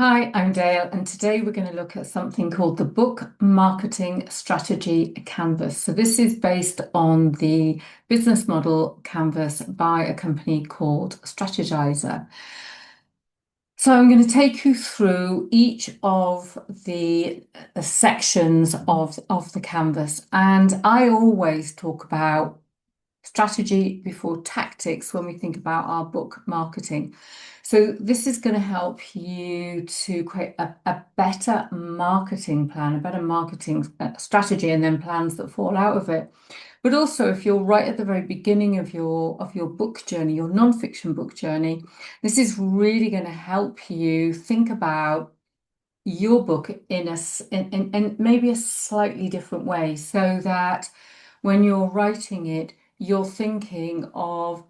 Hi, I'm Dale, and today we're going to look at something called the Book Marketing Strategy Canvas. So, this is based on the business model canvas by a company called Strategyzer. So, I'm going to take you through each of the sections of the canvas, and I always talk about strategy before tactics when we think about our book marketing. So this is going to help you to create a better marketing plan, a better marketing strategy, and then plans that fall out of it. But also, if you're right at the very beginning of your book journey, your nonfiction book journey, this is really going to help you think about your book in maybe a slightly different way, so that when you're writing it, you're thinking of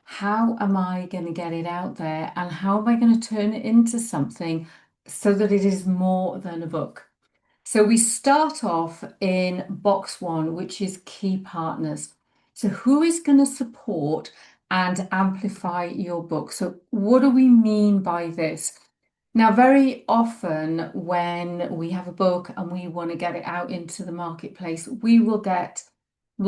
how am I going to get it out there and how am I going to turn it into something so that it is more than a book. So we start off in box one, which is key partners. So who is going to support and amplify your book? So what do we mean by this? Now, very often when we have a book and we want to get it out into the marketplace, we'll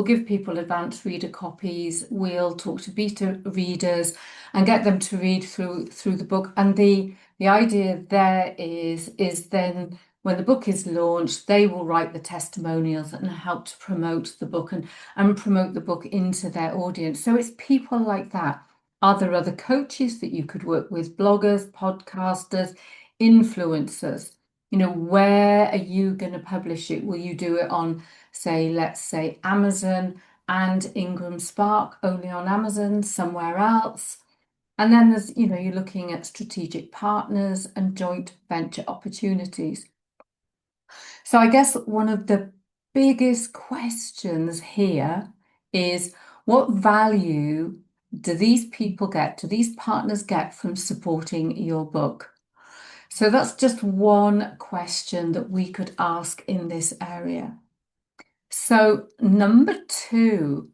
give people advanced reader copies, we'll talk to beta readers and get them to read through the book. And the idea there is then when the book is launched, they will write the testimonials and help to promote the book and promote the book into their audience. So it's people like that. Are there other coaches that you could work with, bloggers, podcasters, influencers? Where are you going to publish it? Will you do it on, let's say Amazon and Ingram Spark, only on Amazon, somewhere else? And then you're looking at strategic partners and joint venture opportunities. So I guess one of the biggest questions here is, what value do these people get, do these partners get from supporting your book? So that's just one question that we could ask in this area. So number two,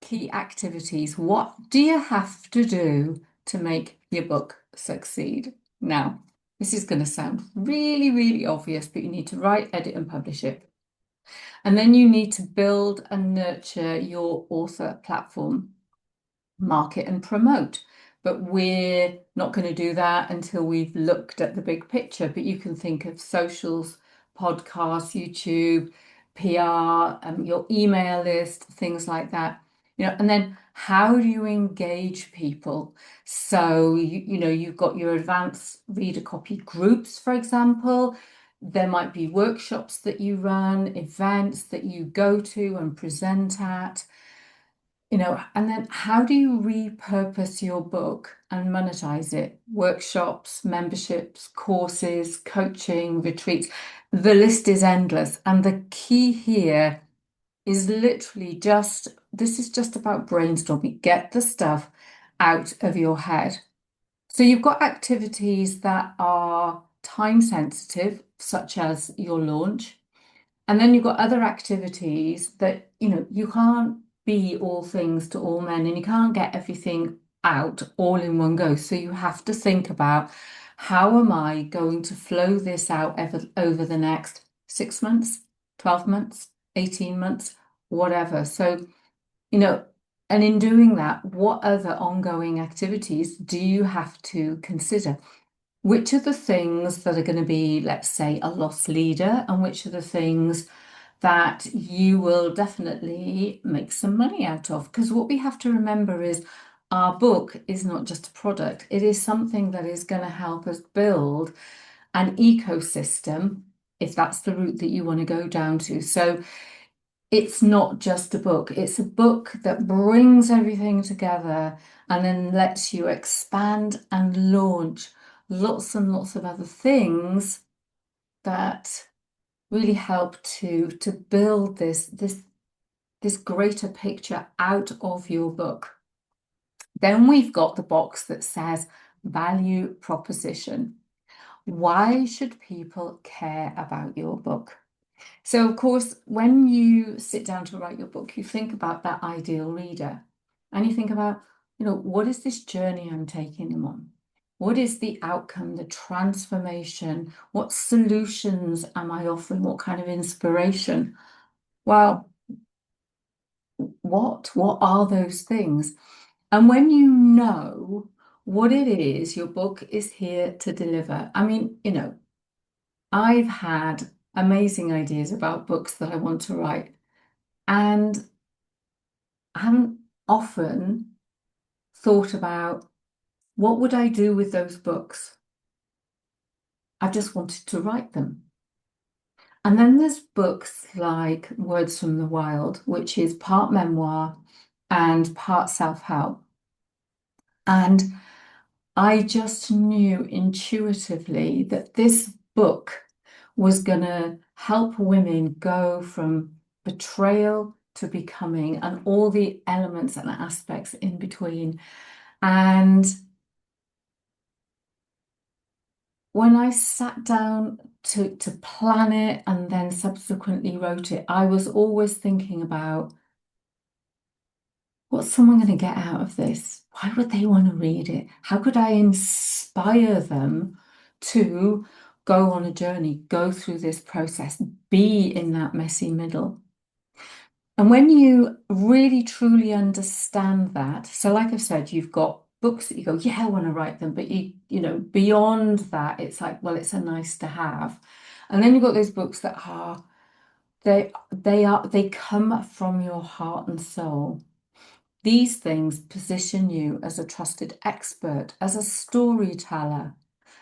key activities. What do you have to do to make your book succeed? Now, this is going to sound really, really obvious, but you need to write, edit, and publish it. And then you need to build and nurture your author platform, market and promote. But we're not going to do that until we've looked at the big picture. But you can think of socials, podcasts, YouTube, PR, your email list, things like that. And then how do you engage people? So you've got your advanced reader copy groups, for example. There might be workshops that you run, events that you go to and present at. And then how do you repurpose your book and monetize it? Workshops, memberships, courses, coaching, retreats. The list is endless. And the key here is literally this is just about brainstorming. Get the stuff out of your head. So you've got activities that are time sensitive, such as your launch. And then you've got other activities that, you can't be all things to all men and you can't get everything out all in one go. So you have to think about, how am I going to flow this out over the next 6 months, 12 months, 18 months, whatever. So, and in doing that, what other ongoing activities do you have to consider? Which are the things that are going to be, let's say, a loss leader, and which are the things that you will definitely make some money out of? Because what we have to remember is our book is not just a product. It is something that is going to help us build an ecosystem, if that's the route that you want to go down to. So it's not just a book. It's a book that brings everything together and then lets you expand and launch lots and lots of other things that really help to build this greater picture out of your book. Then we've got the box that says value proposition. Why should people care about your book? So, of course, when you sit down to write your book, you think about that ideal reader and you think about, what is this journey I'm taking them on? What is the outcome, the transformation? What solutions am I offering? What kind of inspiration? Well, what are those things? And when you know what it is your book is here to deliver, I mean, I've had amazing ideas about books that I want to write, and I haven't often thought about what would I do with those books. I just wanted to write them. And then there's books like Words from the Wild, which is part memoir and part self-help. And I just knew intuitively that this book was going to help women go from betrayal to becoming and all the elements and aspects in between. And when I sat down to plan it and then subsequently wrote it, I was always thinking about what's someone going to get out of this? Why would they want to read it? How could I inspire them to go on a journey, go through this process, be in that messy middle? And when you really truly understand that, so like I've said, you've got books that you go, yeah, I want to write them, but beyond that, it's like, well, it's a nice to have. And then you've got those books that are they come from your heart and soul. These things position you as a trusted expert, as a storyteller,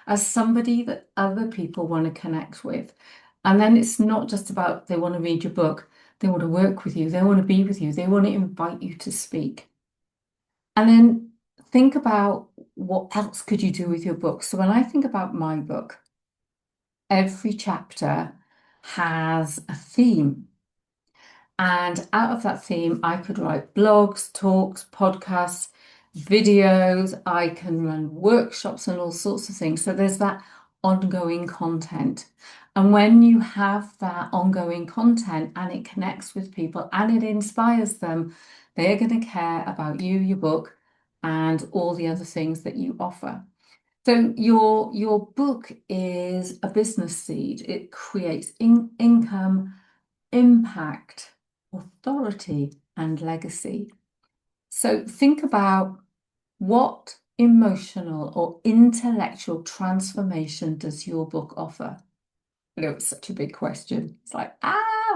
as somebody that other people want to connect with. And then it's not just about they want to read your book, they want to work with you, they want to be with you, they want to invite you to speak. And then think about what else could you do with your book. So when I think about my book, every chapter has a theme. And out of that theme, I could write blogs, talks, podcasts, videos. I can run workshops and all sorts of things. So there's that ongoing content. And when you have that ongoing content and it connects with people and it inspires them, they're going to care about you, your book, and all the other things that you offer. So your book is a business seed. It creates income, impact, authority, and legacy. So think about what emotional or intellectual transformation does your book offer? It's such a big question. It's like,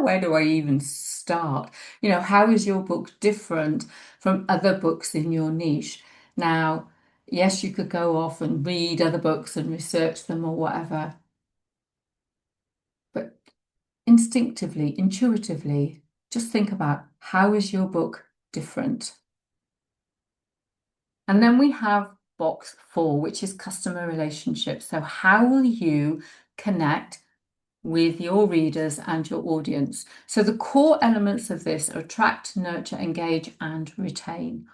where do I even start? How is your book different from other books in your niche? Now, yes, you could go off and read other books and research them or whatever, but instinctively, intuitively, just think about how is your book different? And then we have box 4, which is customer relationships. So how will you connect with your readers and your audience? So the core elements of this are attract, nurture, engage, and retain.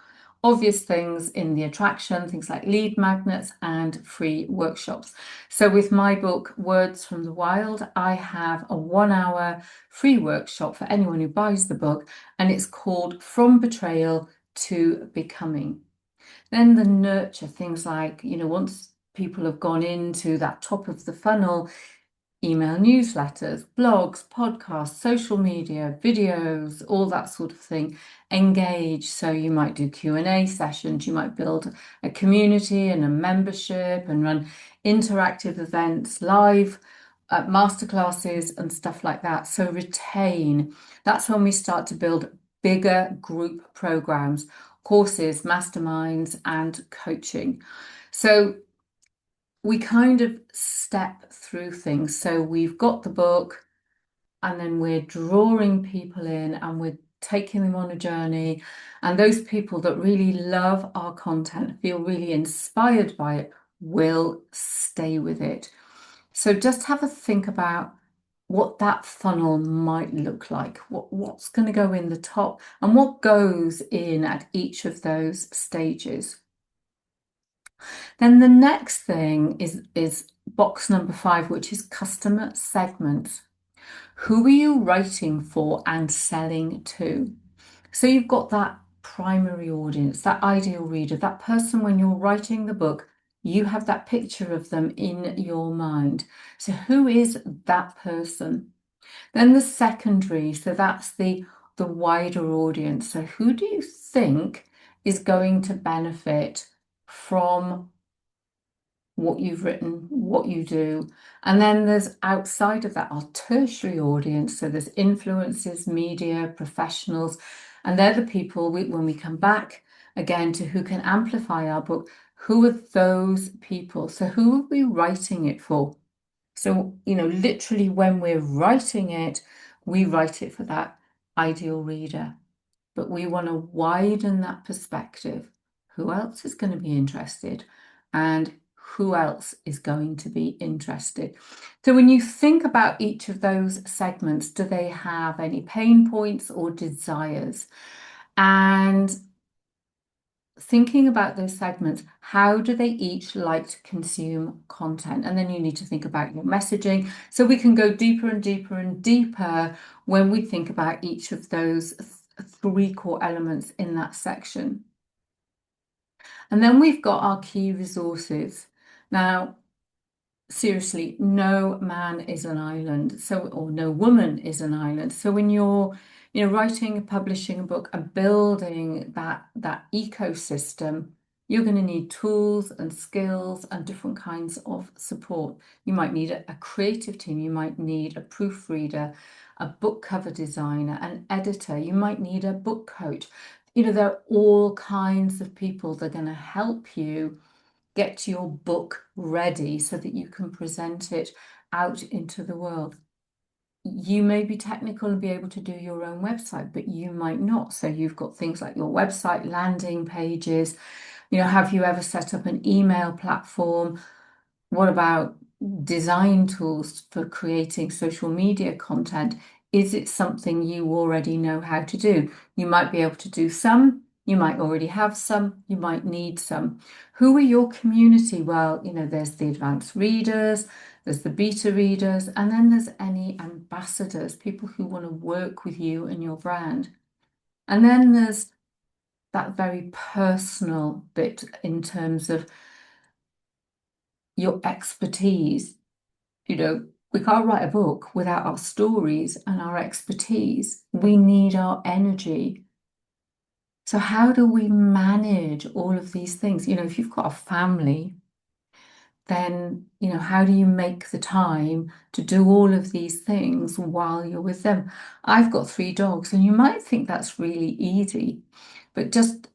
Obvious things in the attraction, things like lead magnets and free workshops. So with my book, Words from the Wild, I have a 1-hour free workshop for anyone who buys the book, and it's called From Betrayal to Becoming. Then the nurture, things like, once people have gone into that top of the funnel, email newsletters, blogs, podcasts, social media, videos, all that sort of thing. Engage. So you might do Q&A sessions, you might build a community and a membership and run interactive events, live masterclasses and stuff like that. So retain. That's when we start to build bigger group programs, courses, masterminds, and coaching. So we kind of step through things. So we've got the book, and then we're drawing people in and we're taking them on a journey. And those people that really love our content, feel really inspired by it, will stay with it. So just have a think about what that funnel might look like, what's going to go in the top and what goes in at each of those stages. Then the next thing is box number 5, which is customer segments. Who are you writing for and selling to? So you've got that primary audience, that ideal reader, that person when you're writing the book, You have that picture of them in your mind. So who is that person? Then the secondary, so that's the wider audience. So who do you think is going to benefit from what you've written, what you do? And then there's outside of that our tertiary audience. So there's influencers, media, professionals, and they're the people when we come back again to who can amplify our book. Who are those people? So who are we writing it for? So, literally when we're writing it, we write it for that ideal reader, but we want to widen that perspective. Who else is going to be interested? And who else is going to be interested? So when you think about each of those segments, do they have any pain points or desires? And thinking about those segments, how do they each like to consume content? And then you need to think about your messaging. So we can go deeper and deeper and deeper when we think about each of those three core elements in that section. And then we've got our key resources. Now, seriously, no man is an island, or no woman is an island. So when you're writing, publishing a book and building that ecosystem, you're going to need tools and skills and different kinds of support. You might need a creative team, you might need a proofreader, a book cover designer, an editor, you might need a book coach. There are all kinds of people that are going to help you get your book ready so that you can present it out into the world. You may be technical and be able to do your own website, but you might not. So you've got things like your website, landing pages. Have you ever set up an email platform? What about design tools for creating social media content? Is it something you already know how to do? You might be able to do some, you might already have some, you might need some. Who are your community? Well, there's the advanced readers, there's the beta readers, and then there's any ambassadors, people who want to work with you and your brand. And then there's that very personal bit in terms of your expertise. We can't write a book without our stories and our expertise. We need our energy. So how do we manage all of these things? If you've got a family, then, how do you make the time to do all of these things while you're with them? I've got 3 dogs, and you might think that's really easy, but just,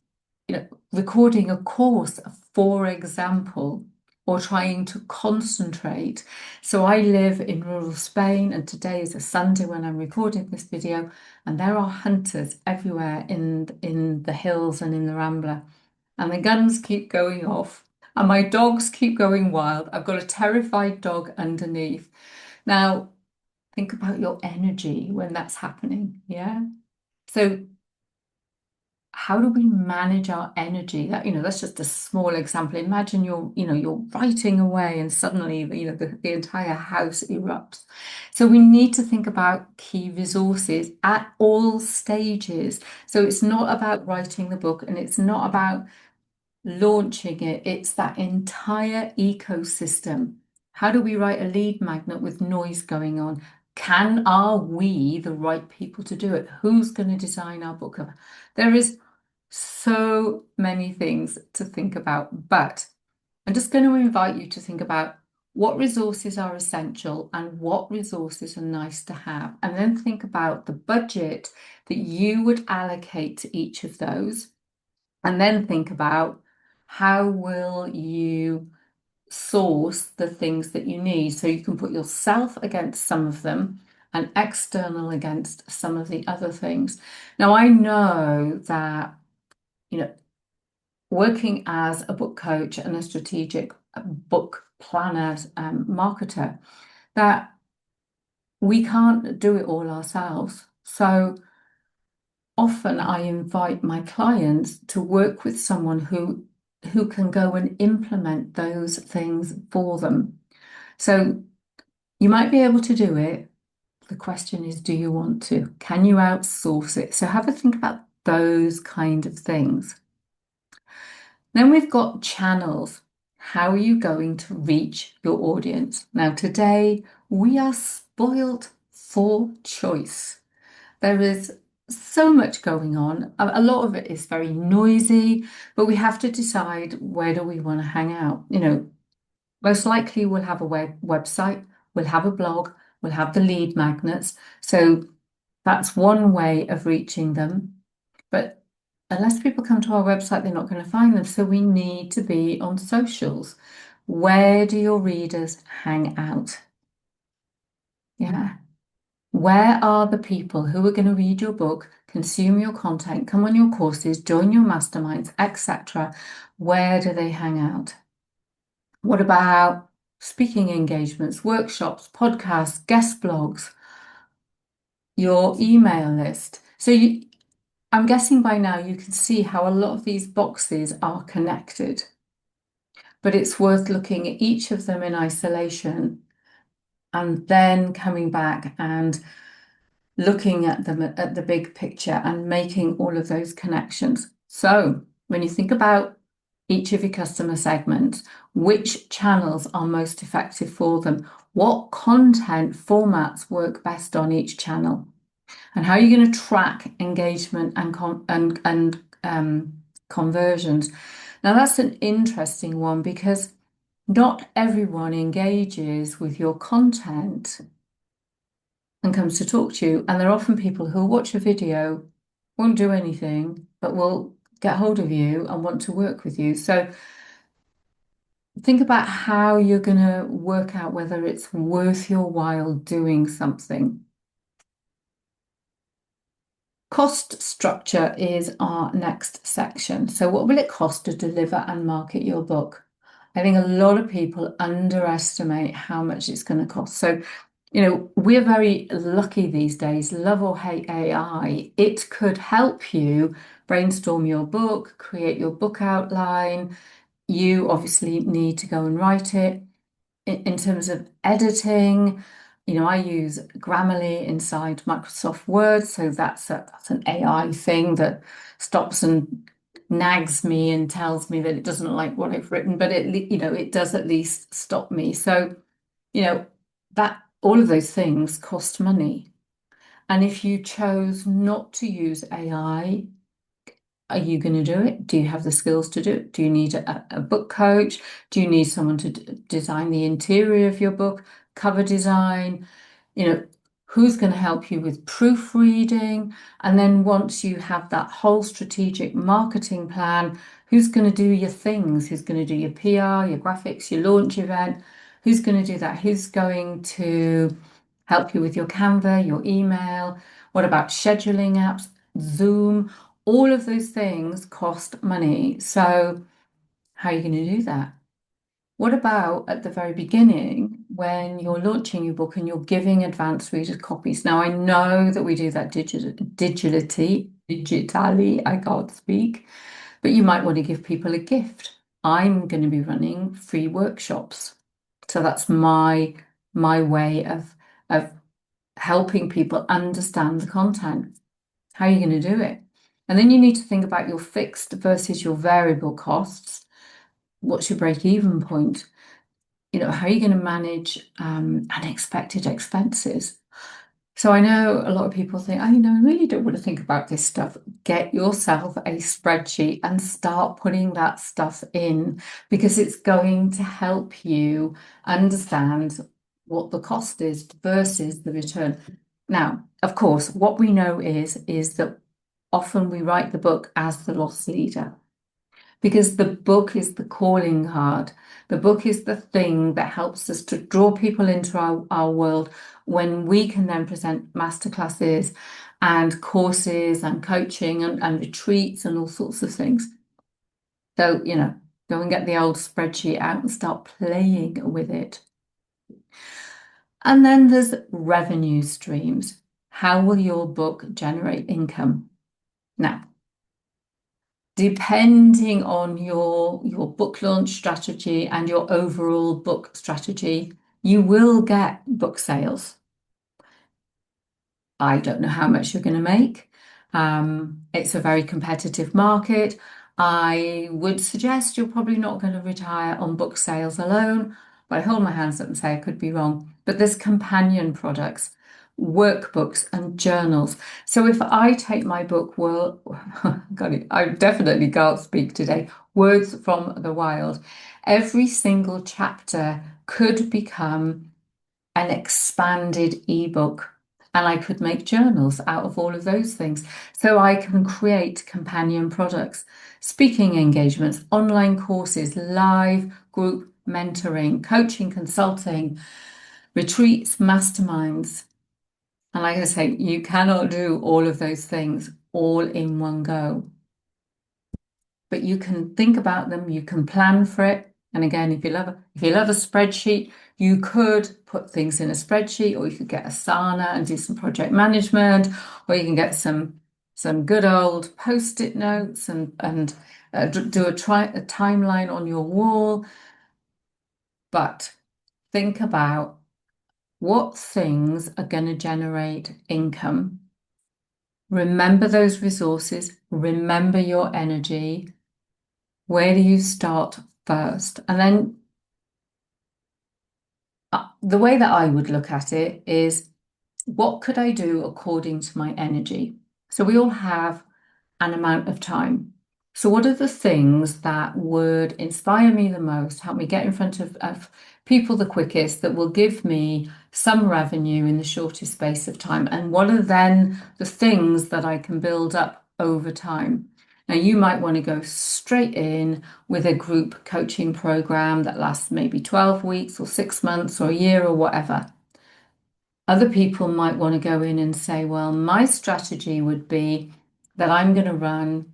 recording a course, for example, or trying to concentrate. So I live in rural Spain, and today is a Sunday when I'm recording this video, and there are hunters everywhere in the hills and in the Rambla, and the guns keep going off, and my dogs keep going wild. I've got a terrified dog underneath. Now, think about your energy when that's happening, yeah? So how do we manage our energy? That's just a small example. Imagine you're writing away and suddenly, the entire house erupts. So we need to think about key resources at all stages. So it's not about writing the book and it's not about launching it. It's that entire ecosystem. How do we write a lead magnet with noise going on? Are we the right people to do it? Who's going to design our book cover? There is so many things to think about, but I'm just going to invite you to think about what resources are essential and what resources are nice to have, and then think about the budget that you would allocate to each of those, and then think about how will you source the things that you need. So you can put yourself against some of them and external against some of the other things. Now, I know that working as a book coach and a strategic book planner, marketer, that we can't do it all ourselves. So often I invite my clients to work with someone who can go and implement those things for them. So you might be able to do it. The question is, do you want to? Can you outsource it? So have a think about those kind of things. Then we've got channels. how are you going to reach your audience? Now, today we are spoilt for choice. There is so much going on. A lot of it is very noisy, but we have to decide where do we want to hang out. Most likely we'll have a website, we'll have a blog, we'll have the lead magnets. So that's one way of reaching them. But unless people come to our website, they're not going to find them. So we need to be on socials. Where do your readers hang out? Yeah. Where are the people who are going to read your book, consume your content, come on your courses, join your masterminds, etc.? Where do they hang out? What about speaking engagements, workshops, podcasts, guest blogs, your email list? I'm guessing by now you can see how a lot of these boxes are connected, but it's worth looking at each of them in isolation and then coming back and looking at them at the big picture and making all of those connections. So when you think about each of your customer segments, which channels are most effective for them? What content formats work best on each channel? And how are you going to track engagement and conversions? Now that's an interesting one because not everyone engages with your content and comes to talk to you. And there are often people who watch a video, won't do anything, but will get hold of you and want to work with you. So think about how you're going to work out whether it's worth your while doing something. Cost structure is our next section. So what will it cost to deliver and market your book? I think a lot of people underestimate how much it's going to cost. So, we're very lucky these days, love or hate AI. It could help you brainstorm your book, create your book outline. You obviously need to go and write it. In terms of editing, I use Grammarly inside Microsoft Word, so that's an AI thing that stops and nags me and tells me that it doesn't like what I've written, but it does at least stop me. So, that all of those things cost money. And if you chose not to use AI, are you going to do it? Do you have the skills to do it? Do you need a book coach? Do you need someone to design the interior of your book, cover design? Who's going to help you with proofreading? And then once you have that whole strategic marketing plan, who's going to do your things? Who's going to do your PR, your graphics, your launch event? Who's going to do that? Who's going to help you with your Canva, your email? What about scheduling apps, Zoom? All of those things cost money. So how are you going to do that? What about at the very beginning when you're launching your book and you're giving advanced reader copies? Now, I know that we do that digitally, I can't speak, but you might want to give people a gift. I'm going to be running free workshops. So that's my way of helping people understand the content. How are you going to do it? And then you need to think about your fixed versus your variable costs. What's your break-even point? How are you going to manage unexpected expenses? So I know a lot of people think, I really don't want to think about this stuff. Get yourself a spreadsheet and start putting that stuff in because it's going to help you understand what the cost is versus the return. Now, of course, what we know is that often we write the book as the loss leader because the book is the calling card. The book is the thing that helps us to draw people into our world when we can then present masterclasses and courses and coaching and retreats and all sorts of things. So, go and get the old spreadsheet out and start playing with it. And then there's revenue streams. How will your book generate income? Now, depending on your book launch strategy and your overall book strategy, you will get book sales. I don't know how much you're going to make. It's a very competitive market. I would suggest you're probably not going to retire on book sales alone, but I hold my hands up and say I could be wrong. But there's companion products, workbooks, and journals. So if I take my book, well, got it, I definitely can't speak today, Words from the Wild. Every single chapter could become an expanded ebook. And I could make journals out of all of those things. So I can create companion products, speaking engagements, online courses, live group mentoring, coaching, consulting, retreats, masterminds. And like I say, you cannot do all of those things all in one go. But you can think about them, you can plan for it. And again, if you love a spreadsheet, you could put things in a spreadsheet, or you could get Asana and do some project management, or you can get some good old post-it notes and do a timeline on your wall. But think about what things are going to generate income. Remember those resources, remember your energy. Where do you start first? And then the way that I would look at it is, what could I do according to my energy? So we all have an amount of time. So what are the things that would inspire me the most, help me get in front of people the quickest, that will give me some revenue in the shortest space of time? And what are then the things that I can build up over time? Now, you might want to go straight in with a group coaching program that lasts maybe 12 weeks or 6 months or a year or whatever. Other people might want to go in and say, well, my strategy would be that I'm going to run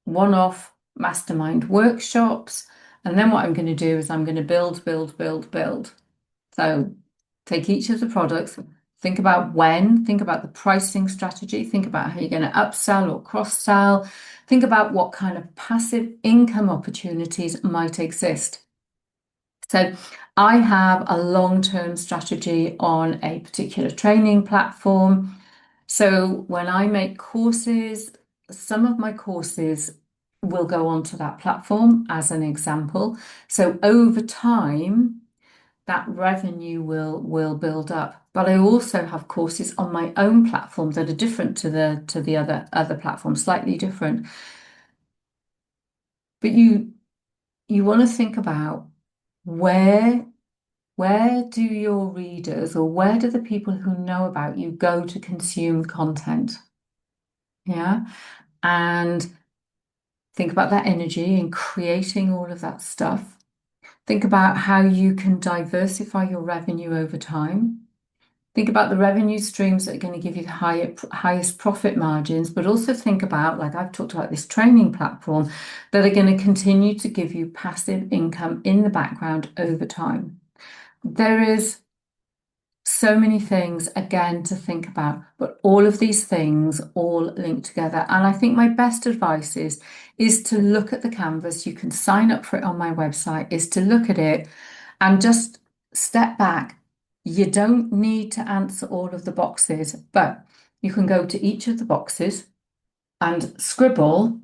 one-off mastermind workshops. And then what I'm going to do is I'm going to build, build, build, build. So take each of the products, think about the pricing strategy, think about how you're going to upsell or cross-sell, think about what kind of passive income opportunities might exist. So I have a long-term strategy on a particular training platform. So when I make courses, some of my courses will go onto that platform as an example. So over time, that revenue will build up. But I also have courses on my own platform that are different to the other platforms, slightly different. But you want to think about where do your readers, or where do the people who know about you go to consume content? Yeah. And think about that energy in creating all of that stuff. Think about how you can diversify your revenue over time. Think about the revenue streams that are going to give you the highest profit margins, but also think about, like I've talked about, this training platform that are going to continue to give you passive income in the background over time. There is so many things, again, to think about, but all of these things all link together. And I think my best advice is to look at the canvas. You can sign up for it on my website, is to look at it and just step back. You don't need to answer all of the boxes, but you can go to each of the boxes and scribble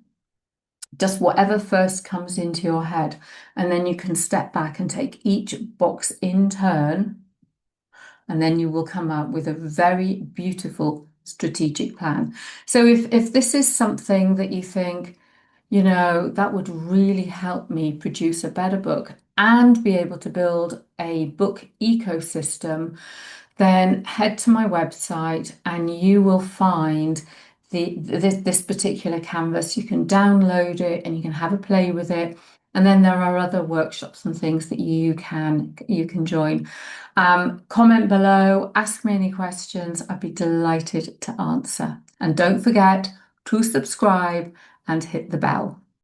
just whatever first comes into your head. And then you can step back and take each box in turn, and then you will come out with a very beautiful strategic plan. So if this is something that you think, that would really help me produce a better book and be able to build a book ecosystem, then head to my website and you will find this particular canvas. You can download it and you can have a play with it. And then there are other workshops and things that you can join. Comment below, ask me any questions. I'd be delighted to answer. And don't forget to subscribe and hit the bell.